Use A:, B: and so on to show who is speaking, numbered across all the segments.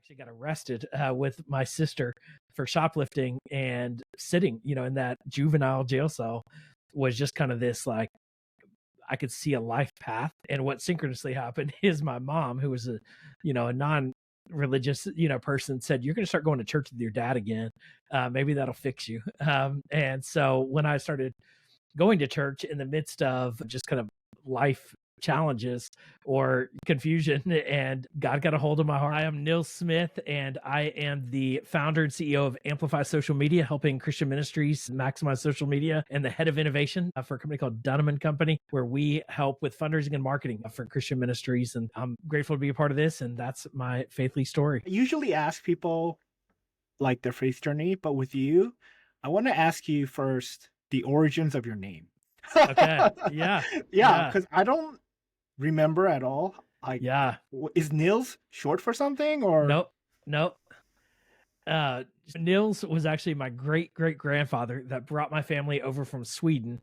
A: actually got arrested with my sister for shoplifting, and sitting, in that juvenile jail cell was just kind of this, like, I could see a life path. And what synchronously happened is my mom, who was a non-religious, person, said, "You're going to start going to church with your dad again. Maybe that'll fix you." And so when I started going to church in the midst of just kind of life challenges or confusion, and God got a hold of my heart. I am Nils Smith, and I am the founder and CEO of Amplify Social Media, helping Christian ministries maximize social media, and the head of innovation for a company called Dunham & Company, where we help with fundraising and marketing for Christian ministries. And I'm grateful to be a part of this, and that's my Faithly story.
B: I usually ask people like their faith journey, but with you, I want to ask you first the origins of your name.
A: Okay. Yeah.
B: Yeah, because I don't remember at all. Like,
A: Yeah.
B: is Nils short for something or?
A: Nope. Nils was actually my great grandfather that brought my family over from Sweden.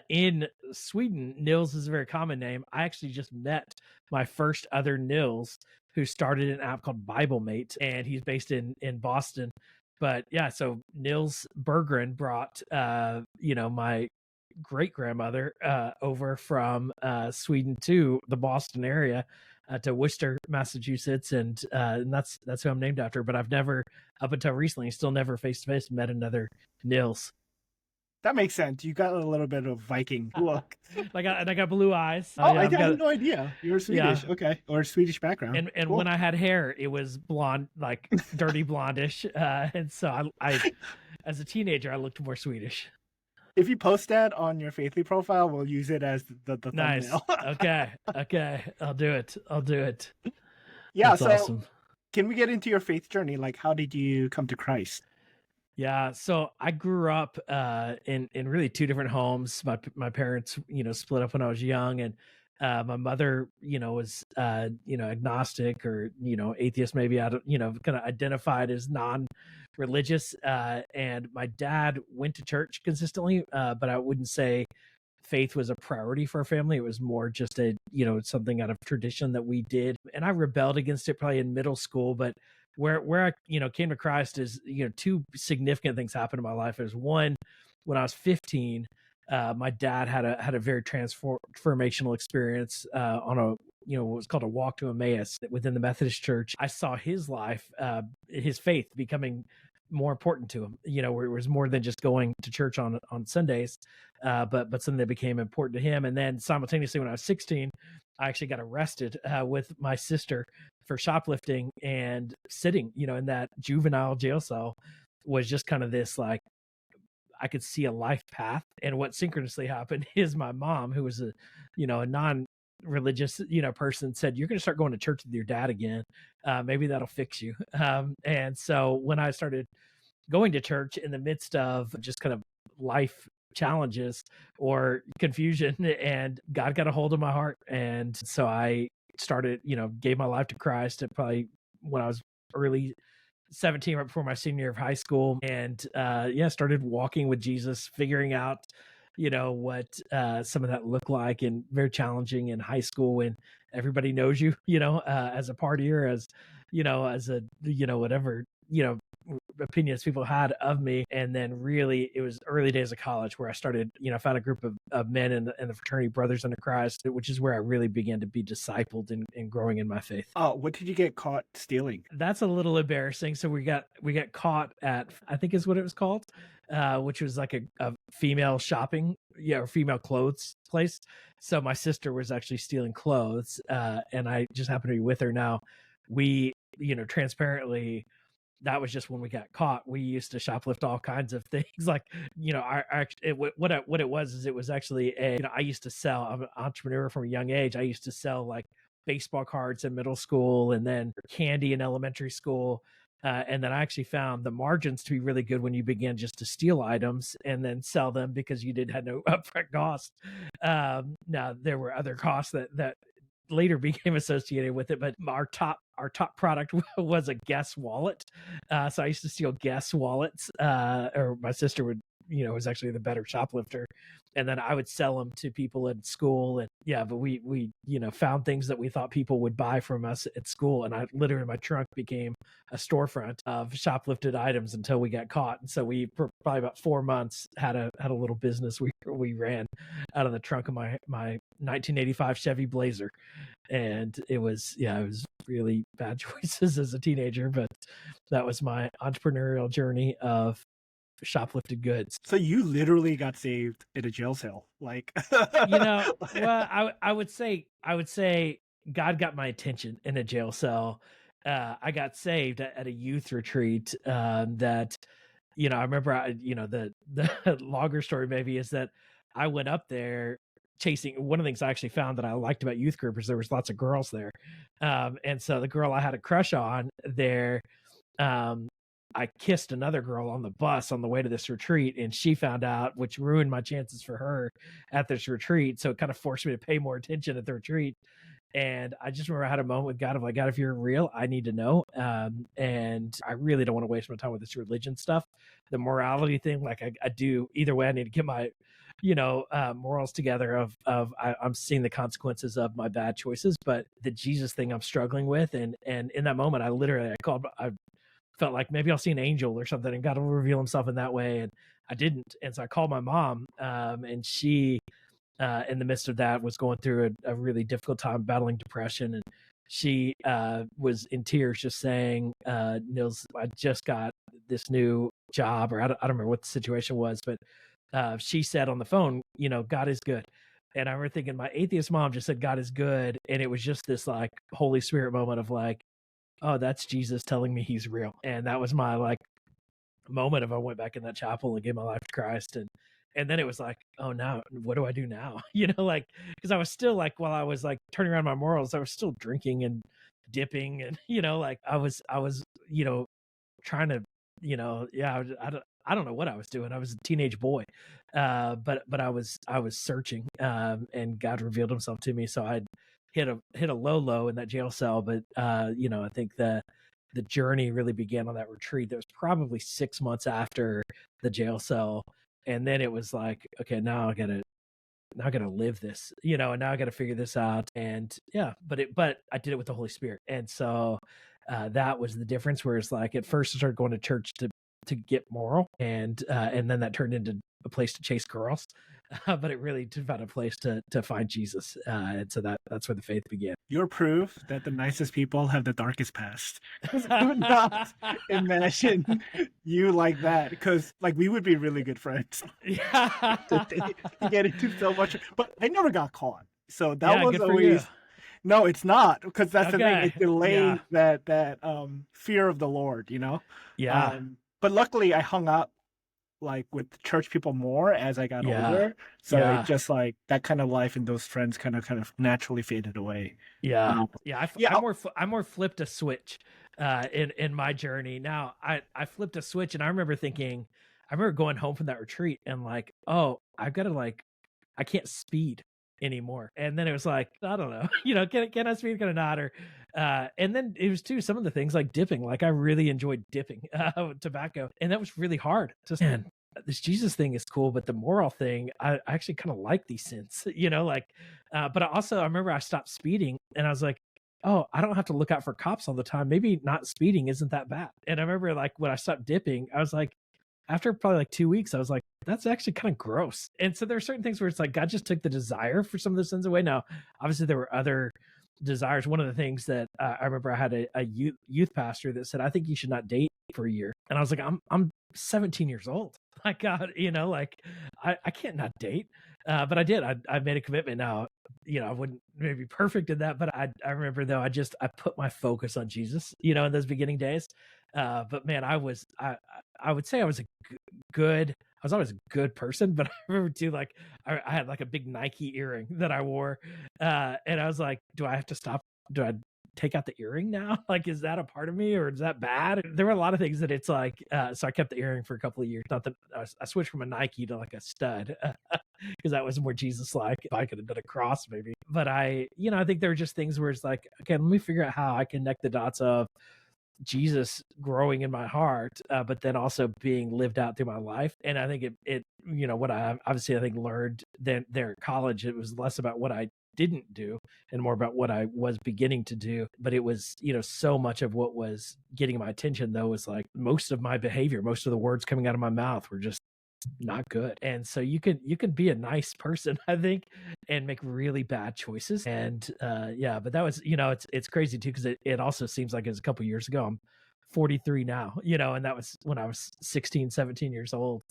A: In Sweden, Nils is a very common name. I actually just met my first other Nils, who started an app called Bible Mate, and he's based in Boston. But yeah, so Nils Berggren brought my great grandmother over from Sweden to the Boston area, to Worcester, Massachusetts, and that's who I'm named after. But I've never, up until recently, still never face to face met another Nils.
B: That makes sense. You got a little bit of Viking look.
A: I got blue eyes.
B: Oh, I had no idea. You're Swedish. Yeah. Okay. Or Swedish background.
A: And
B: cool.
A: When I had hair, it was blonde, like dirty blondish. And so I, as a teenager, I looked more Swedish.
B: If you post that on your Faithly profile, we'll use it as the
A: nice.
B: thumbnail.
A: Okay. I'll do it.
B: Yeah.
A: That's
B: so
A: awesome.
B: Can we get into your faith journey? Like, how did you come to Christ?
A: Yeah, so I grew up in really two different homes. My parents, split up when I was young, and my mother, was agnostic, or atheist, maybe, I don't, kind of identified as non-religious. And my dad went to church consistently, but I wouldn't say faith was a priority for our family. It was more just something out of tradition that we did, and I rebelled against it probably in middle school. But where I came to Christ is, two significant things happened in my life. There's one, when I was 15, my dad had a very transformational experience on a what was called a walk to Emmaus within the Methodist Church. I saw his life, his faith becoming more important to him, where it was more than just going to church on Sundays, but something that became important to him. And then simultaneously, when I was 16, I actually got arrested with my sister for shoplifting, and sitting, in that juvenile jail cell was just kind of this, like, I could see a life path. And what synchronously happened is my mom, who was a non-religious, person, said, "You're going to start going to church with your dad again. Maybe that'll fix you." And so when I started going to church in the midst of just kind of life challenges or confusion, and God got a hold of my heart. And so I started, gave my life to Christ at probably when I was early 17, right before my senior year of high school. And started walking with Jesus, figuring out what some of that looked like, and very challenging in high school when everybody knows you, as a partier, as as a whatever opinions people had of me. And then really it was early days of college where I started, found a group of men in the fraternity Brothers under Christ, which is where I really began to be discipled and growing in my faith.
B: Oh, what did you get caught stealing?
A: That's a little embarrassing. So we got caught at, I think is what it was called, which was like a female shopping, or female clothes place. So my sister was actually stealing clothes, and I just happened to be with her. Now, we, transparently, that was just when we got caught. We used to shoplift all kinds of things. Like, what it was is, it was actually I used to sell, I'm an entrepreneur from a young age. I used to sell like baseball cards in middle school, and then candy in elementary school. And then I actually found the margins to be really good when you began just to steal items and then sell them, because you had no upfront cost. Now there were other costs that later became associated with it, but our top product was a Guess wallet. So I used to steal Guess wallets, or my sister would, was actually the better shoplifter. and then I would sell them to people at school. And yeah, but we found things that we thought people would buy from us at school, and I literally, my trunk became a storefront of shoplifted items until we got caught. And so we, for probably about 4 months, had a little business we ran out of the trunk of my 1985 Chevy Blazer. And it was really bad choices as a teenager, but that was my entrepreneurial journey of shoplifted goods.
B: So you literally got saved in a jail cell, like.
A: Well, I would say God got my attention in a jail cell. I got saved at a youth retreat. That I remember. The longer story maybe is that I went up there chasing. One of the things I actually found that I liked about youth group is there was lots of girls there, and so the girl I had a crush on there. I kissed another girl on the bus on the way to this retreat, and she found out, which ruined my chances for her at this retreat. So it kind of forced me to pay more attention at the retreat. And I just remember I had a moment with God of like, God, if you're real, I need to know. And I really don't want to waste my time with this religion stuff. The morality thing, like I do either way, I need to get my, morals together of I'm seeing the consequences of my bad choices, but the Jesus thing I'm struggling with. And in that moment, I felt like maybe I'll see an angel or something, and God will reveal himself in that way. And I didn't. And so I called my mom, and she, in the midst of that, was going through a really difficult time battling depression. And she was in tears just saying, Nils, I just got this new job, or I don't remember what the situation was, but she said on the phone, God is good. And I remember thinking my atheist mom just said, God is good. And it was just this like Holy Spirit moment of like, oh, that's Jesus telling me he's real. And that was my like moment of I went back in that chapel and gave my life to Christ. And then it was like, oh, now what do I do now? Like, because I was still like, while I was like turning around my morals, I was still drinking and dipping. And, like I was, trying to, I don't know what I was doing. I was a teenage boy. But I was searching, and God revealed himself to me. So I hit a low in that jail cell. But, I think the journey really began on that retreat. That was probably 6 months after the jail cell. And then it was like, okay, now I gotta live this, and now I gotta figure this out. And yeah, but I did it with the Holy Spirit. And so, that was the difference, where it's like, at first I started going to church to get moral, and then that turned into a place to chase girls. But it really found a place to find Jesus. And so that's where the faith began.
B: You're proof that the nicest people have the darkest past. I would not imagine you like that, because like we would be really good friends.
A: Yeah.
B: to get into so much, but I never got caught. So that
A: Yeah,
B: was
A: good for you.
B: always. No, it's not, because that's the thing.
A: Okay.
B: It delays
A: Yeah.
B: that fear of the Lord,
A: Yeah.
B: But luckily I hung out like with church people more as I got
A: Yeah.
B: older. So
A: Yeah.
B: it just like that kind of life and those friends kind of naturally faded away.
A: Yeah.
B: Um,
A: Yeah.
B: yeah,
A: I more flipped a switch in my journey. Now I flipped a switch, and I remember going home from that retreat and like, oh, I've got to like, I can't speed anymore. And then it was like, I don't know, can I speed? Can I not? Or, and then it was too, some of the things like dipping, like I really enjoyed dipping tobacco. And that was really hard to, man, this Jesus thing is cool, but the moral thing, I actually kind of like these sins, like, but I remember I stopped speeding, and I was like, oh, I don't have to look out for cops all the time. Maybe not speeding isn't that bad. And I remember like when I stopped dipping, I was like, after probably like 2 weeks, I was like, that's actually kind of gross. And so there are certain things where it's like God just took the desire for some of those sins away. Now, obviously, there were other desires. One of the things that I remember, I had a youth pastor that said, I think you should not date for a year. And I was like, I'm 17 years old. Like, God, like I can't not date. But I did. I made a commitment. Now, I wouldn't maybe be perfect in that, but I remember though, I put my focus on Jesus, in those beginning days. But man, I would say I was I was always a good person, but I remember too, like I had like a big Nike earring that I wore. And I was like, do I have to stop? Do I take out the earring now? Like, is that a part of me, or is that bad? There were a lot of things that it's like, so I kept the earring for a couple of years. Not that I switched from a Nike to like a stud, because that was more Jesus-like. If I could have done a cross maybe, but I think there were just things where it's like, okay, let me figure out how I connect the dots of Jesus growing in my heart, but then also being lived out through my life. And I think it what I obviously I think learned then there at college, it was less about what I didn't do and more about what I was beginning to do. But it was, so much of what was getting my attention though was like most of my behavior, most of the words coming out of my mouth were just not good. And so you can be a nice person, I think, and make really bad choices. And yeah, but that was, it's crazy too, because it also seems like it's a couple years ago. I'm 43 now, and that was when I was 16, 17 years old.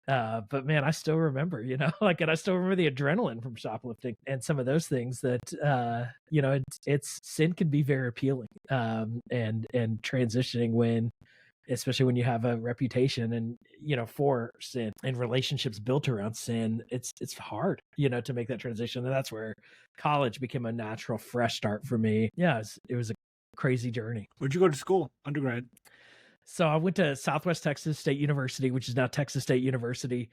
A: But man, I still remember, like, and I still remember the adrenaline from shoplifting and some of those things that, it's sin can be very appealing, and transitioning when, especially when you have a reputation and, for sin and relationships built around sin, it's hard, to make that transition. And that's where college became a natural, fresh start for me. Yeah, it was a crazy journey.
B: Where'd you go to school, undergrad?
A: So I went to Southwest Texas State University, which is now Texas State University.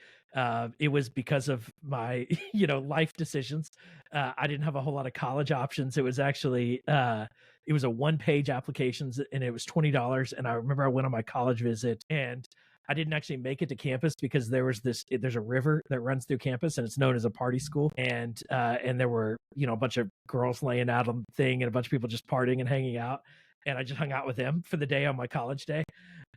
A: It was because of my, life decisions. I didn't have a whole lot of college options. It was actually, it was a one-page applications, and it was $20. And I remember I went on my college visit, and I didn't actually make it to campus because there's a river that runs through campus, and it's known as a party school. And there were, a bunch of girls laying out on the thing and a bunch of people just partying and hanging out. And I just hung out with them for the day on my college day.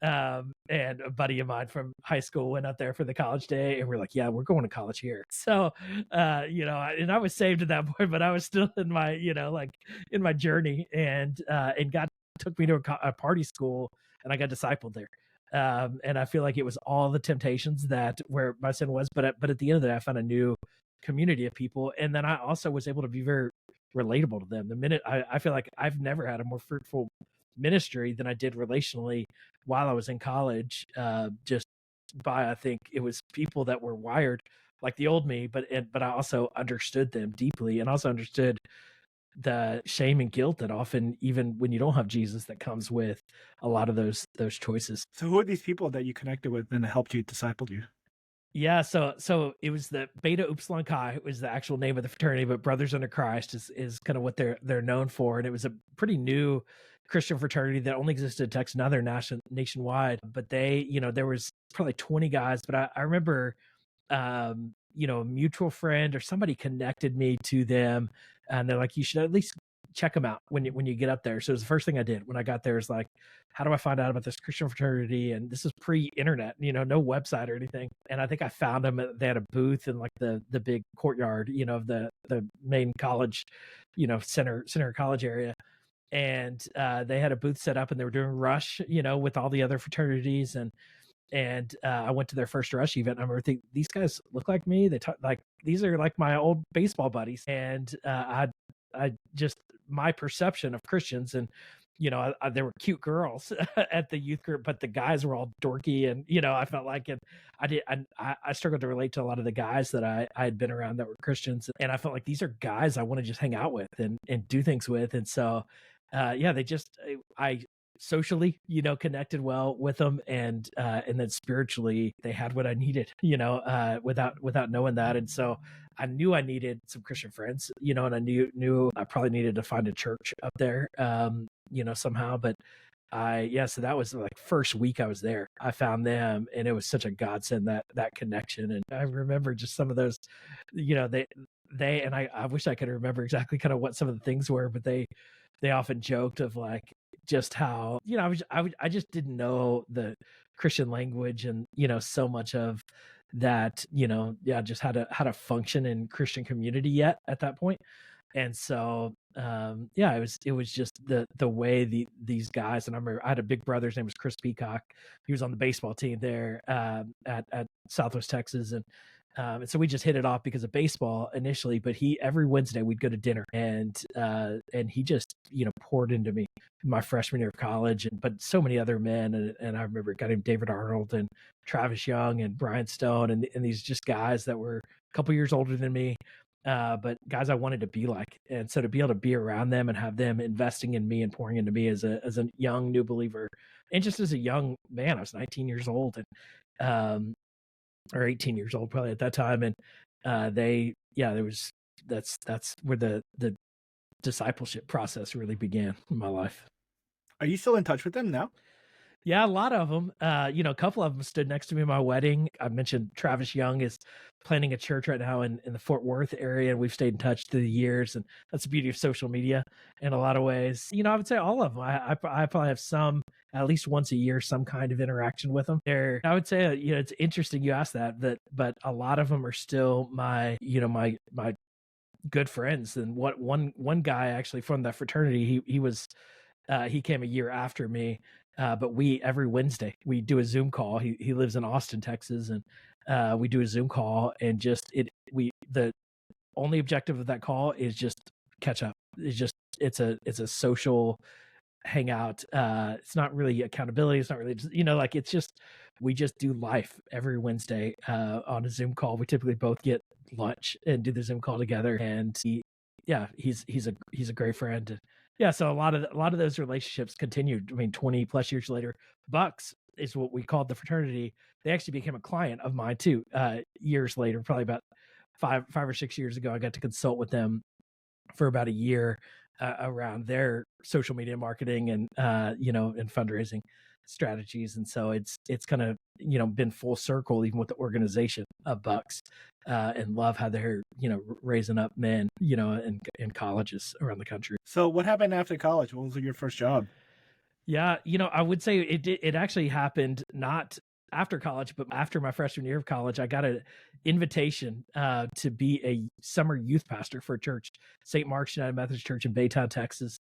A: And a buddy of mine from high school went out there for the college day, and we're like, yeah, we're going to college here. So, and I was saved at that point, but I was still in my, like in my journey, and God took me to a party school, and I got discipled there. And I feel like it was all the temptations that where my sin was, but at the end of the day, I found a new community of people. And then I also was able to be very relatable to them. The minute I feel like I've never had a more fruitful ministry than I did relationally while I was in college. Just by, I think it was people that were wired like the old me, but I also understood them deeply, and also understood the shame and guilt that often, even when you don't have Jesus, that comes with a lot of those choices.
B: So who are these people that you connected with and that helped you, discipled you?
A: Yeah, so it was the Beta Upsilon Chi was the actual name of the fraternity, but Brothers Under Christ is kind of what they're known for, and it was a pretty new Christian fraternity that only existed in Texas. Now they're nationwide, but there was probably 20 guys. But I remember, a mutual friend or somebody connected me to them, and they're like, you should at least check them out when you get up there. So it was the first thing I did when I got there, is like, how do I find out about this Christian fraternity? And this is pre-internet, no website or anything. And I think I found them. They had a booth in like the big courtyard, of the main college, center college area. And they had a booth set up, and they were doing Rush, with all the other fraternities. And I went to their first Rush event. And I remember thinking, these guys look like me. They talk like, these are like my old baseball buddies. And I just, my perception of Christians, and there were cute girls at the youth group, but the guys were all dorky, and I felt like it. I struggled to relate to a lot of the guys that I had been around that were Christians, and I felt like these are guys I want to just hang out with and do things with. And so yeah, I socially, connected well with them, and then spiritually they had what I needed, without knowing that. And so I knew I needed some Christian friends, and I knew I probably needed to find a church up there, somehow. But so that was like first week I was there, I found them, and it was such a godsend, that connection. And I remember just some of those, they and I wish I could remember exactly kind of what some of the things were, but they often joked of like just how, I just didn't know the Christian language, and so much of that, just how to function in Christian community yet at that point. And so it was just the way these guys. And I remember I had a big brother, his name was Chris Peacock. He was on the baseball team there at Southwest Texas. And so we just hit it off because of baseball initially, but every Wednesday we'd go to dinner, and he just, poured into me my freshman year of college, but so many other men. And I remember a guy named David Arnold and Travis Young and Brian Stone, and these just guys that were a couple years older than me, but guys I wanted to be like. And so to be able to be around them and have them investing in me and pouring into me as a young new believer, and just as a young man, I was 19 years old, and or 18 years old probably at that time. And that's where the discipleship process really began in my life.
B: Are you still in touch with them now?
A: Yeah, a lot of them. A couple of them stood next to me at my wedding. I mentioned Travis Young is planning a church right now in the Fort Worth area, and we've stayed in touch through the years. And that's the beauty of social media in a lot of ways. I would say all of them. I probably have some at least once a year, some kind of interaction with them. I would say, it's interesting you asked but a lot of them are still my good friends. And what one guy actually from that fraternity, he came a year after me, but we every Wednesday we do a Zoom call. He lives in Austin, Texas, and we do a Zoom call, and the only objective of that call is just catch up. It's a social hangout. It's not really accountability. It's not really it's just we just do life every Wednesday on a Zoom call. We typically both get lunch and do the Zoom call together, and he's a great friend. Yeah, so a lot of those relationships continued. I mean, 20 plus years later, Bucks is what we called the fraternity. They actually became a client of mine too. Years later, probably about 5 or 6 years ago, I got to consult with them for about a year around their social media marketing and and fundraising strategies. And so it's kind of been full circle even with the organization of Bucks, and love how they're raising up men in colleges around the country.
B: So what happened after college? What was your first job?
A: Yeah, I would say it actually happened not after college, but after my freshman year of college. I got an invitation to be a summer youth pastor for a church, St. Mark's United Methodist Church in Baytown, Texas.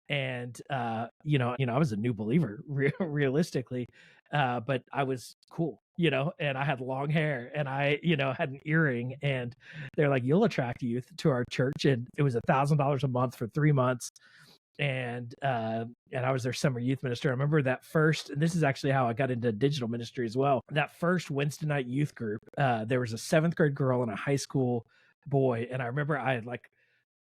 A: And I was a new believer, realistically, but I was cool, and I had long hair, and I, had an earring, and they're like, "You'll attract youth to our church," and it was $1,000 a month for 3 months. And I was their summer youth minister. I remember that first, and this is actually how I got into digital ministry as well. That first Wednesday night youth group, there was a 7th grade girl and a high school boy, and I remember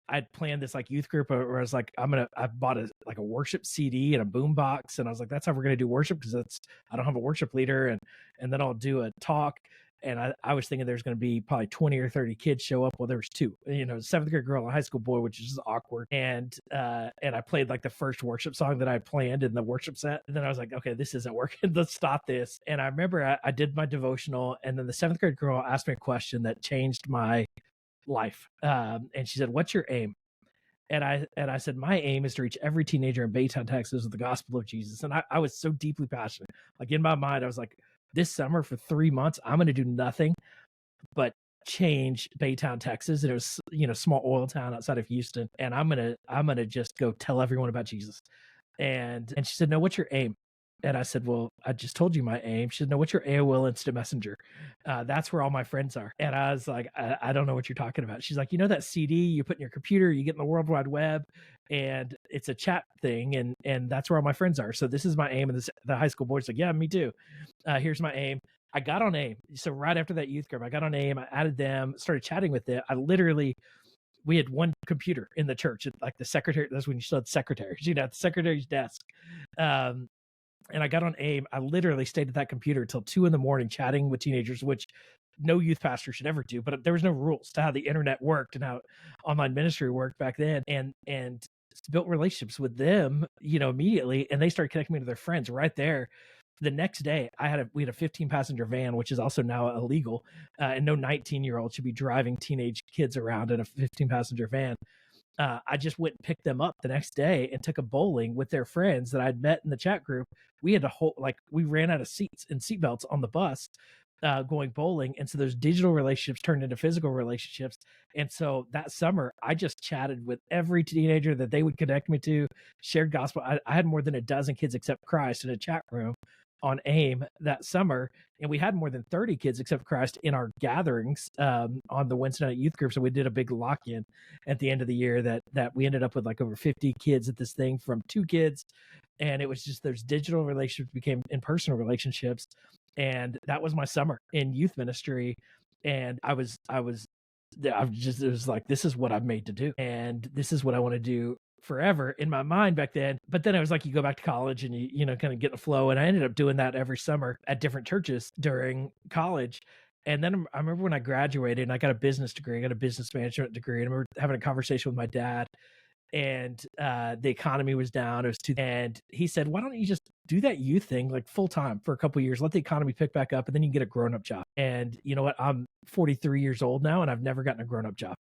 A: I'd planned this like youth group where I was like, I bought a worship CD and a boom box, and I was like, that's how we're gonna do worship, because I don't have a worship leader, and then I'll do a talk. And I was thinking there's going to be probably 20 or 30 kids show up. Well, there was two, 7th grade girl and a high school boy, which is just awkward. And I played like the first worship song that I had planned in the worship set. And then I was like, okay, this isn't working. Let's stop this. And I remember I did my devotional, and then the 7th grade girl asked me a question that changed my life. And she said, "What's your aim?" And I said, "My aim is to reach every teenager in Baytown, Texas with the gospel of Jesus." And I was so deeply passionate. Like in my mind, I was like, this summer for 3 months, I'm going to do nothing but change Baytown, Texas. And it was, small oil town outside of Houston. And I'm going to just go tell everyone about Jesus. And she said, "No, what's your aim?" And I said, "Well, I just told you my aim." She said, "No, what's your AOL Instant Messenger? That's where all my friends are." And I was like, I don't know what you're talking about. She's like, that CD you put in your computer, you get in the World Wide Web, and it's a chat thing, and that's where all my friends are. So this is my aim." And the high school boy's like, "Yeah, me too. Here's my aim." I got on AIM. So right after that youth group, I got on AIM, I added them, started chatting with them. We had one computer in the church, like the secretary. That's when you still had secretaries, at the secretary's desk. And I got on AIM. I literally stayed at that computer till 2 a.m. chatting with teenagers, which no youth pastor should ever do. But there was no rules to how the internet worked and how online ministry worked back then. And built relationships with them, immediately. And they started connecting me to their friends right there. The next day, we had a 15-passenger van, which is also now illegal, and no 19-year-old should be driving teenage kids around in a 15-passenger van. I just went and picked them up the next day and took a bowling with their friends that I'd met in the chat group. We had we ran out of seats and seatbelts on the bus going bowling. And so those digital relationships turned into physical relationships. And so that summer, I just chatted with every teenager that they would connect me to, shared gospel. I had more than a dozen kids accept Christ in a chat room on AIM that summer, and we had more than 30 kids accept Christ in our gatherings on the Wednesday night youth group. So we did a big lock-in at the end of the year that we ended up with like over 50 kids at this thing from 2 kids, and it was just those digital relationships became in-person relationships, and that was my summer in youth ministry. And it was like, this is what I'm made to do, and this is what I want to do forever in my mind back then. But then I was like, you go back to college and you kind of get the flow. And I ended up doing that every summer at different churches during college. And then I remember when I graduated and I got a business degree, I got a business management degree. And I remember having a conversation with my dad. and the economy was down. It was too, and he said, "Why don't you just do that youth thing like full time for a couple of years? Let the economy pick back up, and then you can get a grown up job." And you know what? I'm 43 years old now, and I've never gotten a grown up job.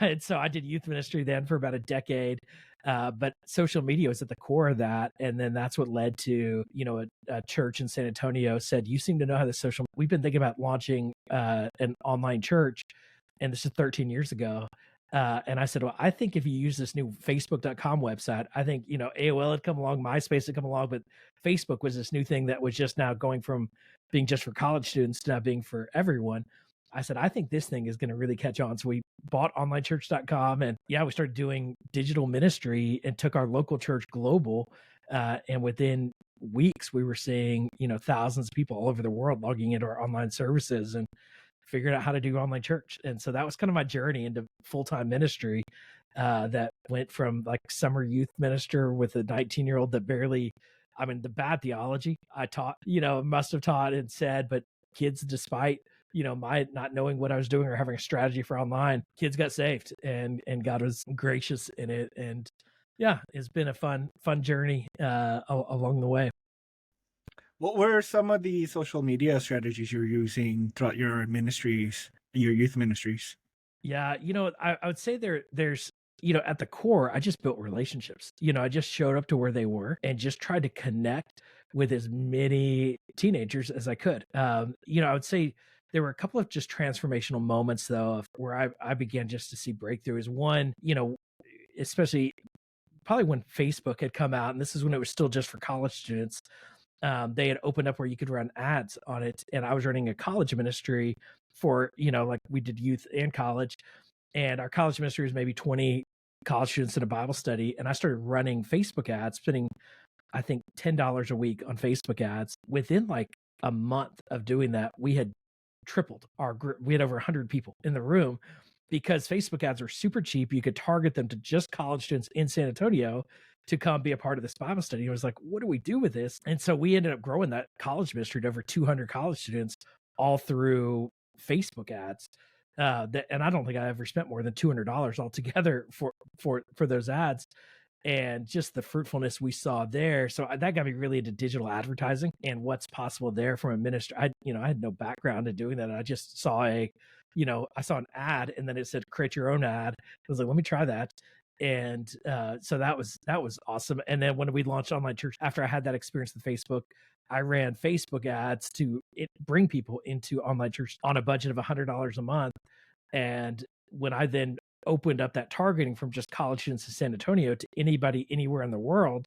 A: And so I did youth ministry then for about a decade. But social media was at the core of that, and then that's what led to a church in San Antonio said, "You seem to know how the social." We've been thinking about launching an online church, and this is 13 years ago. And I said, well, I think if you use this new Facebook.com website, I think, AOL had come along, MySpace had come along, but Facebook was this new thing that was just now going from being just for college students to now being for everyone. I said, I think this thing is going to really catch on. So we bought onlinechurch.com, and yeah, we started doing digital ministry and took our local church global. And within weeks, we were seeing, thousands of people all over the world logging into our online services and figured out how to do online church. And so that was kind of my journey into full-time ministry, that went from like summer youth minister with a 19-year-old that barely, I mean, the bad theology I taught, must have taught and said, but kids, despite, my not knowing what I was doing or having a strategy for online, kids got saved, and God was gracious in it. And yeah, it's been a fun journey along the way.
B: What were some of the social media strategies you're using throughout your ministries, your youth ministries?
A: Yeah, I would say there's at the core, I just built relationships. I just showed up to where they were and just tried to connect with as many teenagers as I could. I would say there were a couple of just transformational moments though, of where I began just to see breakthroughs. One, especially probably when Facebook had come out, and this is when it was still just for college students. They had opened up where you could run ads on it, and I was running a college ministry for, like we did youth and college, and our college ministry was maybe 20 college students in a Bible study, and I started running Facebook ads, spending I think $10 a week on Facebook ads. Within like a month of doing that, we had tripled our group. We had over 100 people in the room because Facebook ads are super cheap. You could target them to just college students in San Antonio to come be a part of this Bible study. I was like, what do we do with this? And so we ended up growing that college ministry to over 200 college students, all through Facebook ads. And I don't think I ever spent more than $200 altogether for those ads, and just the fruitfulness we saw there. So that got me really into digital advertising and what's possible there from a ministry. I had no background in doing that. I just saw I saw an ad, and then it said create your own ad. I was like, let me try that. And so that was awesome. And then when we launched online church, after I had that experience with Facebook, I ran Facebook ads to bring people into online church on a budget of $100 a month. And when I then opened up that targeting from just college students in San Antonio to anybody anywhere in the world,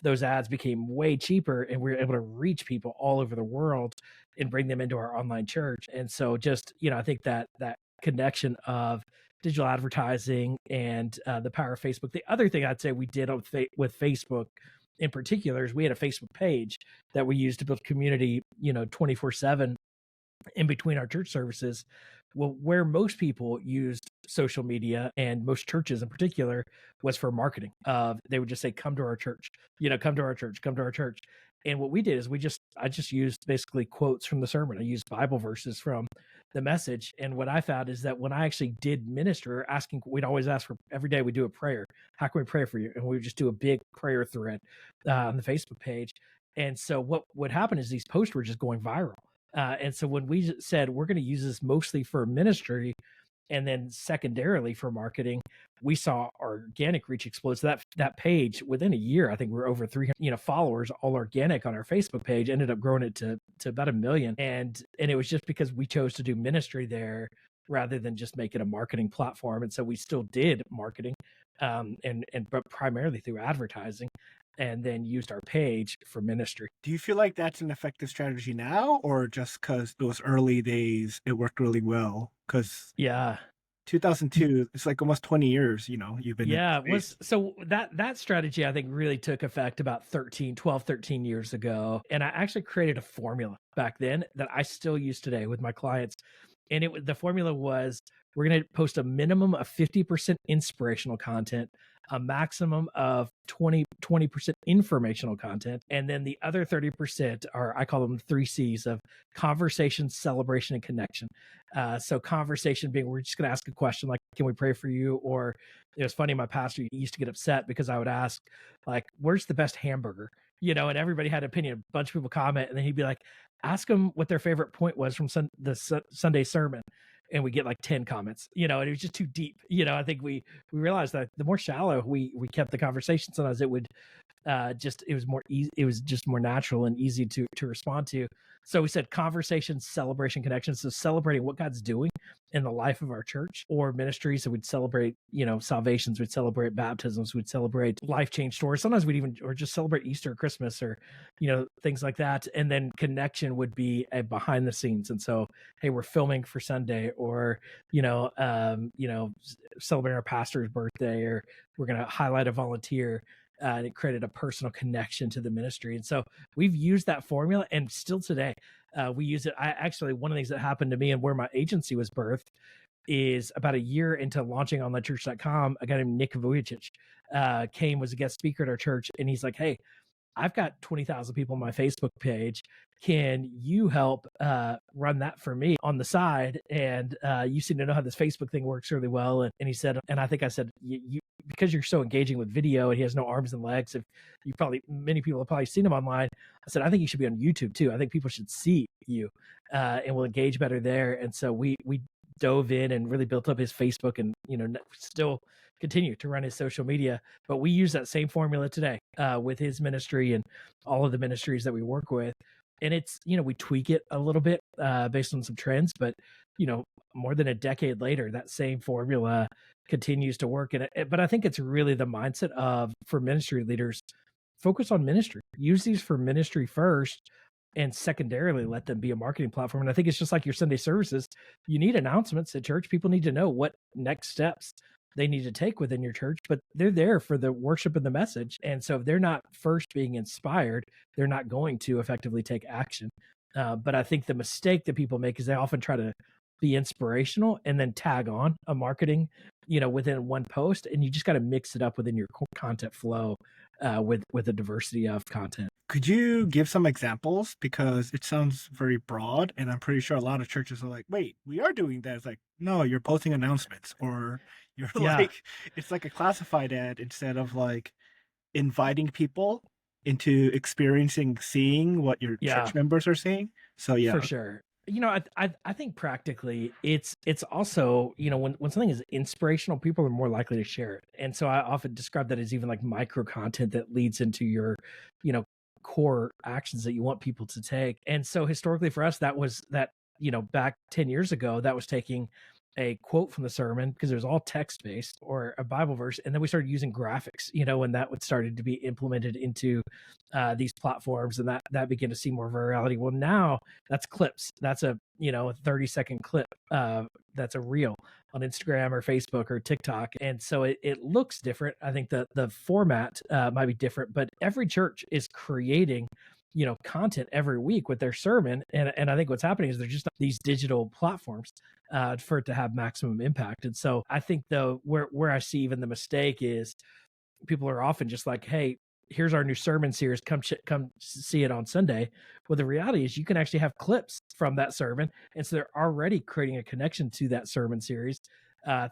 A: those ads became way cheaper, and we were able to reach people all over the world and bring them into our online church. And so just, I think that connection of digital advertising and the power of Facebook. The other thing I'd say we did with Facebook in particular is we had a Facebook page that we used to build community, 24/7 in between our church services. Well, where most people used social media, and most churches in particular, was for marketing. They would just say, come to our church, come to our church, come to our church. And what we did is I just used basically quotes from the sermon. I used Bible verses from the message. And what I found is that when I actually did minister, we'd always ask for, every day we do a prayer. How can we pray for you? And we would just do a big prayer thread on the Facebook page. And so what would happen is these posts were just going viral. And so when we said we're going to use this mostly for ministry and then secondarily for marketing, we saw our organic reach explode. So that page, within a year, I think we're over 300 followers, all organic on our Facebook page, ended up growing it to about 1 million. And it was just because we chose to do ministry there rather than just make it a marketing platform. And so we still did marketing, but primarily through advertising, and then used our page for ministry.
B: Do you feel like that's an effective strategy now, or just because those early days it worked really well? Because
A: Yeah.
B: 2002, it's like almost 20 years, you've been in
A: Yeah,
B: the space.
A: so that strategy I think really took effect about 13 years ago. And I actually created a formula back then that I still use today with my clients. And the formula was, we're going to post a minimum of 50% inspirational content, a maximum of 20% informational content. And then the other 30% are, I call them 3 C's of conversation, celebration, and connection. So conversation being, we're just going to ask a question like, can we pray for you? Or it was funny, my pastor used to get upset because I would ask, like, where's the best hamburger? And everybody had an opinion. A bunch of people comment, and then he'd be like, ask them what their favorite point was from the Sunday sermon. And we get like 10 comments, and it was just too deep. I think we realized that the more shallow we kept the conversation, sometimes it would it was more easy. It was just more natural and easy to respond to. So we said conversation, celebration, connection. So celebrating what God's doing in the life of our church or ministry. So we'd celebrate, salvations, we'd celebrate baptisms, we'd celebrate life change stories. Sometimes we'd even, or just celebrate Easter or Christmas or, things like that. And then connection would be a behind the scenes. And so, hey, we're filming for Sunday, or, celebrating our pastor's birthday, or we're going to highlight a volunteer. And it created a personal connection to the ministry. And so we've used that formula, and still today, we use it. One of the things that happened to me and where my agency was birthed is about a year into launching onlinechurch.com, a guy named Nick Vujicic was a guest speaker at our church. And he's like, hey, I've got 20,000 people on my Facebook page. Can you help run that for me on the side? And you seem to know how this Facebook thing works really well. And he said, and I think I said, you because you're so engaging with video and he has no arms and legs, if many people have probably seen him online. I said, I think you should be on YouTube too. I think people should see you and will engage better there. And so we dove in and really built up his Facebook, and still continue to run his social media. But we use that same formula today with his ministry and all of the ministries that we work with. And it's, we tweak it a little bit based on some trends, but more than a decade later, that same formula continues to work. But I think it's really the mindset for ministry leaders, focus on ministry, use these for ministry first, and secondarily let them be a marketing platform. And I think it's just like your Sunday services. You need announcements at church. People need to know what next steps they need to take within your church, but they're there for the worship and the message. And so if they're not first being inspired, they're not going to effectively take action. But I think the mistake that people make is they often try to be inspirational and then tag on a marketing, within one post, and you just got to mix it up within your content flow with a diversity of content.
B: Could you give some examples? Because it sounds very broad, and I'm pretty sure a lot of churches are like, wait, we are doing that. It's like, no, you're posting announcements, or you're
A: Yeah.
B: it's like a classified ad instead of like inviting people into seeing what your
A: Yeah.
B: church members are seeing. So yeah.
A: For sure. I think practically it's also, when something is inspirational, people are more likely to share it. And so I often describe that as even like micro content that leads into your, core actions that you want people to take. And so historically for us, back 10 years ago, that was taking a quote from the sermon, because it was all text based, or a Bible verse. And then we started using graphics, when that started to be implemented into these platforms, and that began to see more virality. Well, now that's clips. That's a 30-second clip. That's a reel on Instagram or Facebook or TikTok. And so it looks different. I think the format might be different, but every church is creating content every week with their sermon. And I think what's happening is they're just these digital platforms for it to have maximum impact. And so I think where I see even the mistake is people are often just like, hey, here's our new sermon series. Come see it on Sunday. Well, the reality is you can actually have clips from that sermon. And so they're already creating a connection to that sermon series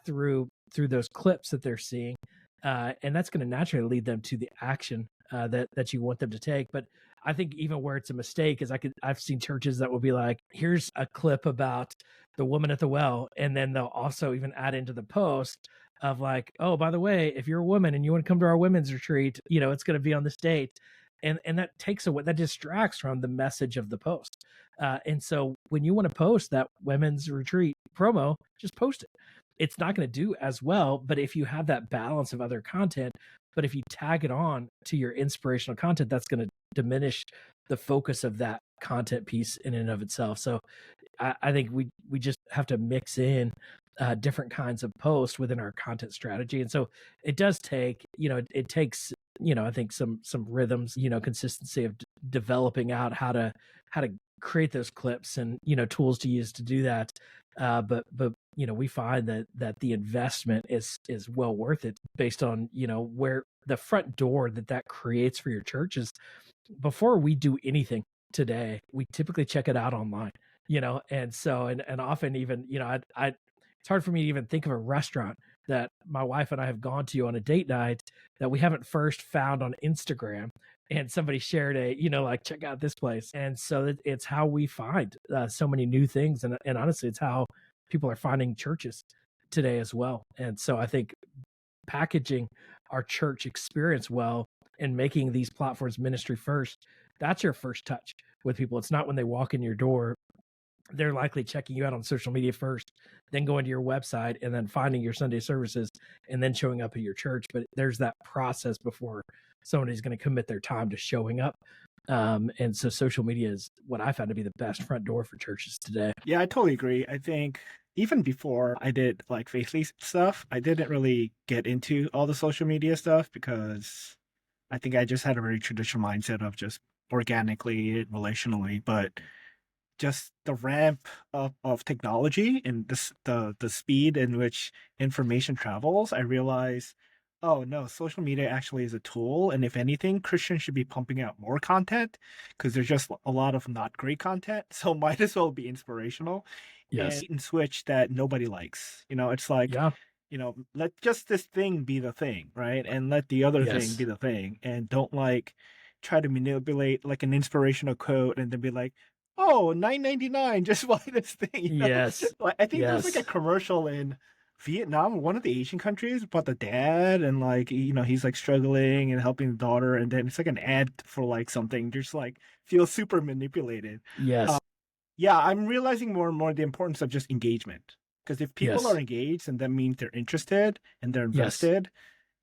A: through those clips that they're seeing. And that's going to naturally lead them to the action that you want them to take. But I think even where it's a mistake is I've seen churches that will be like, here's a clip about the woman at the well. And then they'll also even add into the post of like, oh, by the way, if you're a woman and you want to come to our women's retreat, it's going to be on this date. And that that distracts from the message of the post. And so when you want to post that women's retreat promo, just post it. It's not going to do as well, but if you have that balance of other content, but if you tag it on to your inspirational content, that's going to diminish the focus of that content piece in and of itself. So I think we just have to mix in different kinds of posts within our content strategy. And so it does take, it takes, I think some rhythms, consistency of developing out how to create those clips and, tools to use to do that. But we find that the investment is well worth it based on, where the front door that creates for your church is. Before we do anything today, we typically check it out online, and so and often even, I it's hard for me to even think of a restaurant that my wife and I have gone to on a date night that we haven't first found on Instagram and somebody shared like, check out this place. And so it's how we find so many new things, and honestly, it's how people are finding churches today as well. And so I think packaging our church experience well and making these platforms ministry first, that's your first touch with people. It's not when they walk in your door. They're likely checking you out on social media first, then going to your website and then finding your Sunday services and then showing up at your church. But there's that process before somebody's going to commit their time to showing up. And so social media is what I found to be the best front door for churches today.
B: Yeah, I totally agree. I think even before I did like Faithly stuff, I didn't really get into all the social media stuff because I think I just had a very traditional mindset of just organically, relationally, but just the ramp up of technology and the speed in which information travels, I realized, oh no, social media actually is a tool, and if anything, Christians should be pumping out more content because there's just a lot of not great content. So might as well be inspirational
A: Yes.
B: and switch that nobody likes. It's like,
A: Yeah.
B: let just this thing be the thing, right? And let the other thing
A: Yes.
B: be the thing. And don't like try to manipulate like an inspirational quote and then be like, oh, 9.99, just buy this thing.
A: Yes.
B: Like, I think there was like a
A: Yes.
B: commercial in Vietnam, one of the Asian countries, about the dad and like, he's like struggling and helping the daughter. And then it's like an ad for like something, just like feels super manipulated.
A: Yes.
B: Yeah, I'm realizing more and more the importance of just engagement. Because if people are
A: Yes.
B: engaged, and that means they're interested and they're
A: Yes.
B: invested,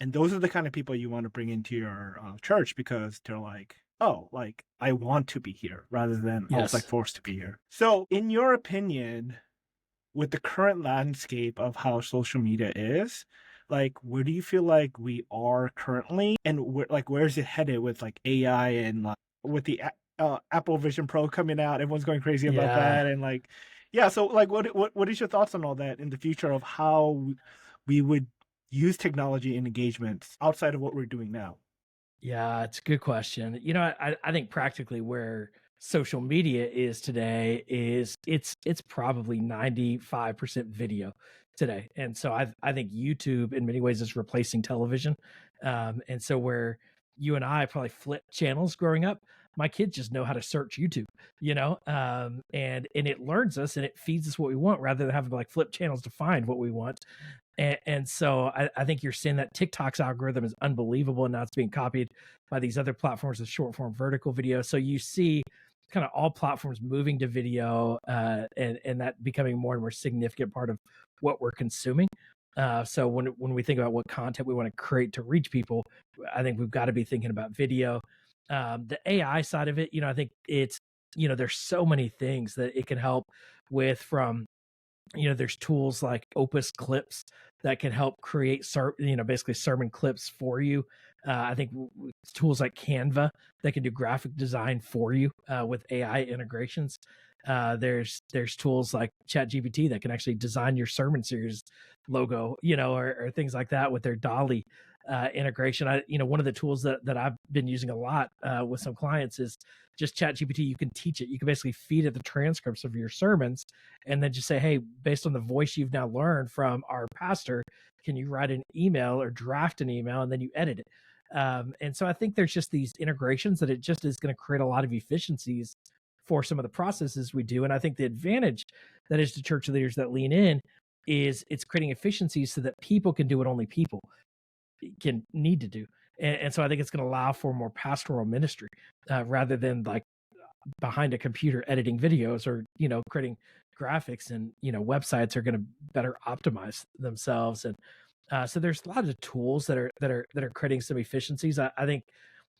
B: and those are the kind of people you want to bring into your church because they're like, oh, like I want to be here rather than I was like
A: Yes.
B: forced to be here. So, in your opinion, with the current landscape of how social media is, like where do you feel like we are currently, and where's it headed with like AI and like with the Apple Vision Pro coming out, everyone's going crazy about
A: Yeah.
B: that, and like, yeah, so like what is your thoughts on all that in the future of how we would use technology in engagements outside of what we're doing now?
A: Yeah, it's a good question. I think practically where social media is today is it's probably 95% video today. And so I think YouTube in many ways is replacing television. And so where you and I probably flipped channels growing up, my kids just know how to search YouTube, and it learns us and it feeds us what we want rather than having to like flip channels to find what we want. And so I think you're seeing that TikTok's algorithm is unbelievable, and now it's being copied by these other platforms of short form vertical video. So you see kind of all platforms moving to video, and that becoming more and more significant part of what we're consuming. So when we think about what content we want to create to reach people, I think we've got to be thinking about video. The AI side of it, I think it's, there's so many things that it can help with, from there's tools like Opus Clips that can help create basically sermon clips for you. I think tools like Canva that can do graphic design for you with AI integrations. There's tools like ChatGPT that can actually design your sermon series logo, or things like that with their Dolly integration. One of the tools that I've been using a lot with some clients is just ChatGPT. You can teach it. You can basically feed it the transcripts of your sermons, and then just say, hey, based on the voice you've now learned from our pastor, can you write an email or draft an email, and then you edit it. And so I think there's just these integrations that it just is going to create a lot of efficiencies for some of the processes we do. And I think the advantage that is to church leaders that lean in is it's creating efficiencies so that people can do what only people can need to do. And so I think it's going to allow for more pastoral ministry rather than like behind a computer editing videos or creating graphics, and websites are going to better optimize themselves. And so there's a lot of tools that are creating some efficiencies. I think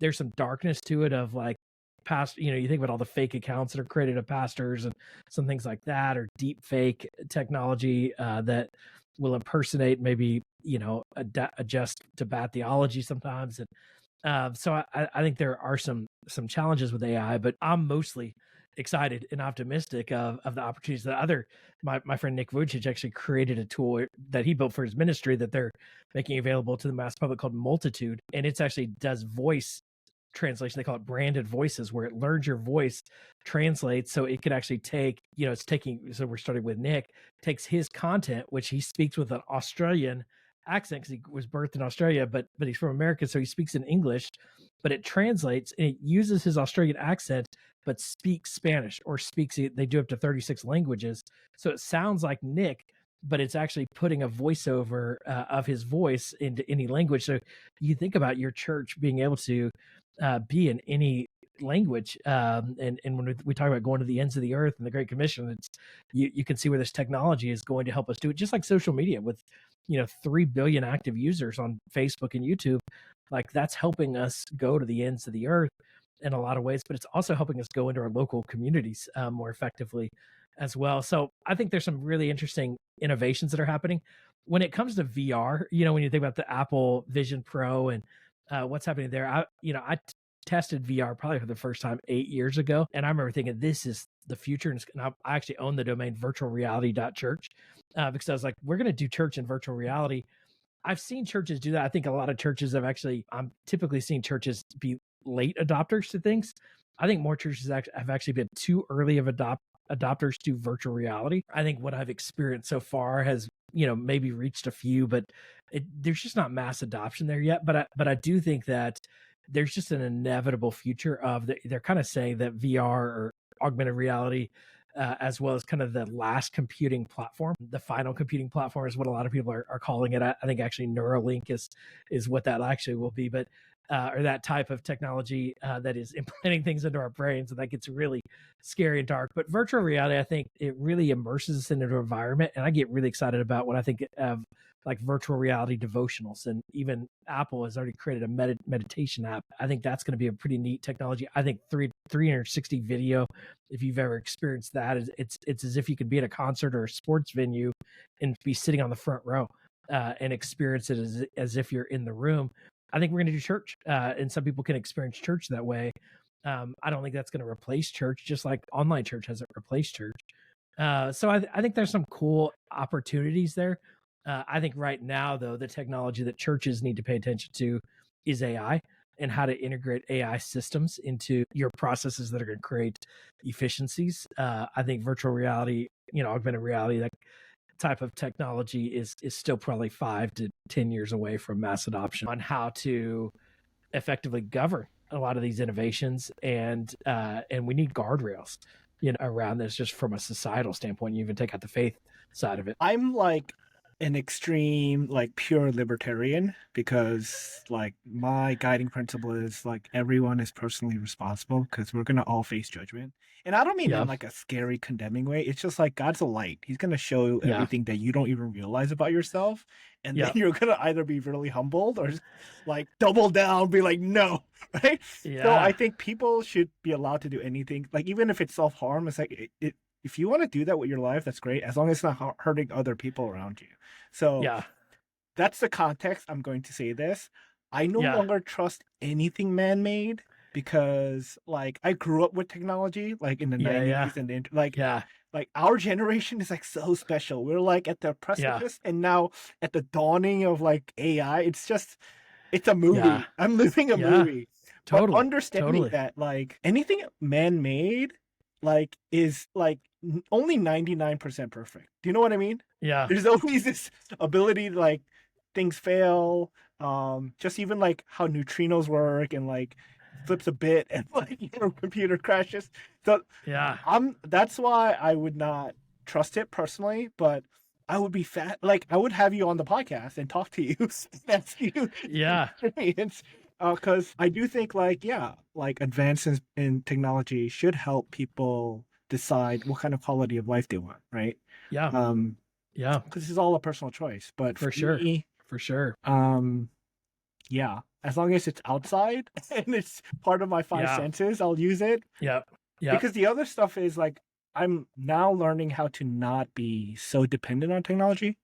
A: there's some darkness to it of like past, you think about all the fake accounts that are created of pastors and some things like that, or deep fake technology that will impersonate, maybe adjust to bad theology sometimes. And so I think there are some challenges with AI, but I'm mostly excited and optimistic of the opportunities that my friend Nick Vujicic actually created a tool that he built for his ministry that they're making available to the mass public called Multitude. And it's actually does voice translation. They call it branded voices, where it learns your voice, translates, so it could actually take, it's taking, so we're starting with Nick, takes his content, which he speaks with an Australian accent because he was birthed in Australia, but he's from America, so he speaks in English, but it translates and it uses his Australian accent but speaks Spanish, or speaks, they do up to 36 languages, so it sounds like Nick, but it's actually putting a voiceover of his voice into any language. So you think about your church being able to be in any language, and when we talk about going to the ends of the earth and the Great Commission, it's you can see where this technology is going to help us do it, just like social media with 3 billion active users on Facebook and YouTube. Like, that's helping us go to the ends of the earth in a lot of ways, but it's also helping us go into our local communities more effectively as well. So I think there's some really interesting innovations that are happening when it comes to VR. When you think about the Apple Vision Pro and what's happening there, I tested VR probably for the first time 8 years ago, and I remember thinking, this is the future. And I actually own the domain virtualreality.church because I was like, we're going to do church in virtual reality. I've seen churches do that. I think a lot of churches I'm typically seeing churches be late adopters to things. I think more churches have actually been too early of adopters to virtual reality. I think what I've experienced so far has, maybe reached a few, but there's just not mass adoption there yet. But I do think that there's just an inevitable future of they're kind of saying that VR or augmented reality, as well as kind of the last computing platform, the final computing platform is what a lot of people are calling it. I think actually Neuralink is what that actually will be, but or that type of technology that is implanting things into our brains, and that gets really scary and dark. But virtual reality, I think it really immerses us into an environment, and I get really excited about what I think of like virtual reality devotionals, and even Apple has already created a meditation app. I think that's going to be a pretty neat technology. I think 360 video, if you've ever experienced that, it's as if you could be at a concert or a sports venue and be sitting on the front row and experience it as if you're in the room. I think we're going to do church, and some people can experience church that way. I don't think that's going to replace church, just like online church hasn't replaced church. So I think there's some cool opportunities there. I think right now, though, the technology that churches need to pay attention to is AI, and how to integrate AI systems into your processes that are going to create efficiencies. I think virtual reality, augmented reality, that type of technology is still probably 5 to 10 years away from mass adoption on how to effectively govern a lot of these innovations, and we need guardrails around this, just from a societal standpoint. You even take out the faith side of it.
B: I'm like an extreme, like, pure libertarian, because like my guiding principle is like everyone is personally responsible, because we're gonna all face judgment. And I don't mean in like a scary, condemning way. It's just like God's a light. He's gonna show everything that you don't even realize about yourself, and then you're gonna either be really humbled or just like double down, be like, no, right? So I think people should be allowed to do anything, like even if it's self-harm. It's like if you want to do that with your life, that's great, as long as it's not hurting other people around you. So that's the context I'm going to say this. I no longer trust anything man-made, because like I grew up with technology, like in the 90s and like our generation is like so special. We're like at the precipice, and now at the dawning of like AI. It's a movie. I'm living a movie. Totally. But understanding that like anything man-made like is like only 99% perfect. Do you know what I mean?
A: Yeah.
B: There's always this ability to like things fail. Just even like how neutrinos work, and like flips a bit and like your computer crashes. So that's why I would not trust it personally, but I would be like I would have you on the podcast and talk to you and ask you experience. Because I do think like advances in technology should help people decide what kind of quality of life they want, right? Because this is all a personal choice. But for me, as long as it's outside and it's part of my five senses, I'll use it. Because the other stuff is like I'm now learning how to not be so dependent on technology.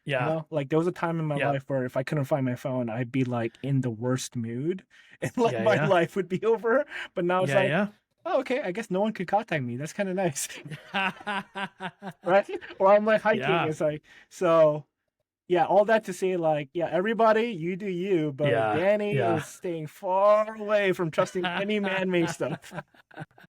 B: You know? Like there was a time in my life where if I couldn't find my phone, I'd be like in the worst mood, and like my life would be over. But now it's oh, okay, I guess no one could contact me. That's kind of nice, right? Or I'm like hiking.
A: Yeah.
B: It's like so. Yeah, all that to say, like, yeah, everybody, you do you, but
A: Yeah.
B: Danny
A: Yeah.
B: is staying far away from trusting any man-made stuff.